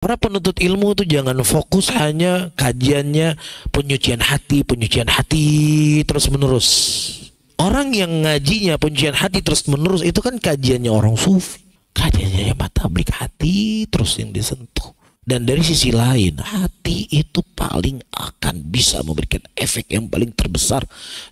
Para penuntut ilmu itu jangan fokus hanya kajiannya penyucian hati terus menerus. Orang yang ngajinya penyucian hati terus menerus itu kan kajiannya orang sufi, kajiannya mata tabligh hati terus yang disentuh. Dan dari sisi lain, hati itu paling akan bisa memberikan efek yang paling terbesar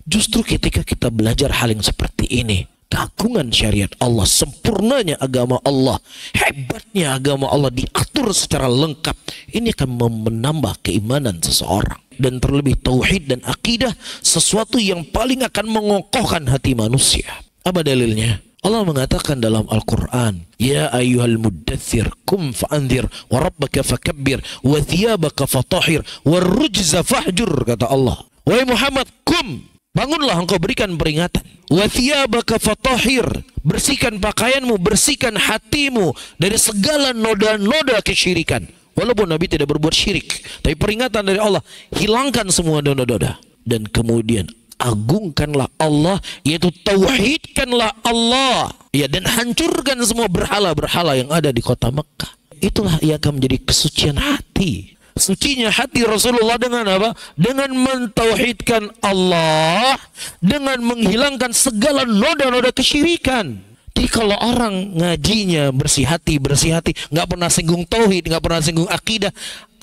justru ketika kita belajar hal yang seperti ini. Keagungan syariat Allah, sempurnanya agama Allah, hebatnya agama Allah diatur secara lengkap. Ini akan menambah keimanan seseorang. Dan terlebih tauhid dan akidah, sesuatu yang paling akan mengokohkan hati manusia. Apa dalilnya? Allah mengatakan dalam Al-Quran, Ya ayyuhal muddathir, kum fa'anzir, wa rabbaka fakabbir, wa thiyabaka fatahir, wa rujza fahjur, kata Allah. Wahai Muhammad, kum, bangunlah engkau berikan peringatan. Wa thiyabaka fatahir, bersihkan pakaianmu, bersihkan hatimu dari segala noda-noda kesyirikan. Walaupun Nabi tidak berbuat syirik, tapi peringatan dari Allah, hilangkan semua noda-noda. Dan kemudian agungkanlah Allah, yaitu tauhidkanlah Allah, ya, dan hancurkan semua berhala-berhala yang ada di kota Mekah. Itulah yang akan menjadi kesucian hati. Sucinya hati Rasulullah dengan apa? Dengan mentauhidkan Allah, dengan menghilangkan segala noda-noda kesyirikan. Jadi kalau orang ngajinya bersih hati, nggak pernah singgung tauhid, nggak pernah singgung akidah,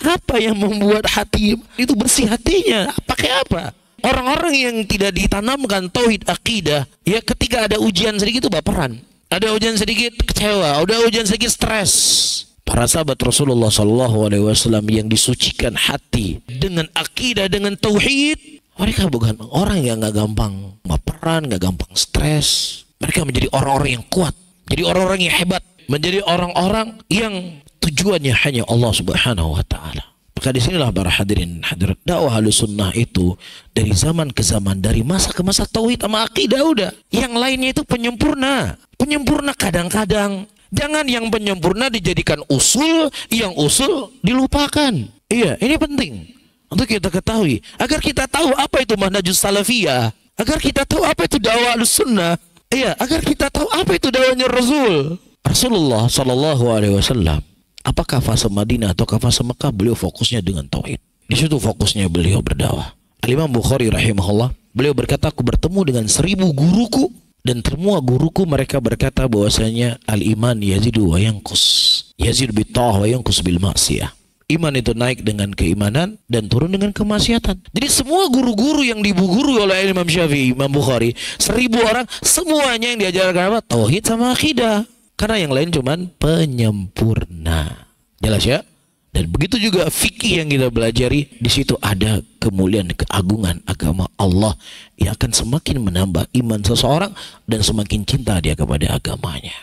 apa yang membuat hati itu bersih hatinya? Pakai apa? Orang-orang yang tidak ditanamkan tauhid akidah, ya ketika ada ujian sedikit itu baperan, ada ujian sedikit kecewa, ada ujian sedikit stres. Para sahabat Rasulullah SAW yang disucikan hati dengan akidah, dengan tauhid, mereka bukan orang yang nggak gampang baperan, nggak gampang stres. Mereka menjadi orang-orang yang kuat, jadi orang-orang yang hebat, menjadi orang-orang yang tujuannya hanya Allah Subhanahu Wa Taala. Maka disinilah para hadirin hadirat, dakwah Ahlussunnah itu dari zaman ke zaman, dari masa ke masa, tauhid sama akidah udah. Yang lainnya itu penyempurna. Penyempurna kadang-kadang. Jangan yang penyempurna dijadikan usul, yang usul dilupakan. Iya, ini penting untuk kita ketahui. Agar kita tahu apa itu manhajus salafiyah. Agar kita tahu apa itu dakwah Ahlussunnah. Iya, agar kita tahu apa itu dakwahnya Rasulullah SAW. Apakah fase Madinah atau fase Mekah, beliau fokusnya dengan tauhid. Di situ fokusnya beliau berdakwah. Al-Imam Bukhari rahimahullah, beliau berkata, aku bertemu dengan 1000 guruku, dan semua guruku mereka berkata bahwasanya al-iman yazidu wa yanqus. Yazid bil ta'ah wa yanqus bil ma'siyah. Iman itu naik dengan keimanan dan turun dengan kemaksiatan. Jadi semua guru-guru yang dibuguru oleh Imam Syafi'i, Imam Bukhari, 1000 orang, semuanya yang diajarkan apa? Tauhid sama akidah. Karena yang lain cuman penyempurna. Jelas ya? Dan begitu juga fikih yang kita belajari, di situ ada kemuliaan, keagungan agama Allah yang akan semakin menambah iman seseorang dan semakin cinta dia kepada agamanya.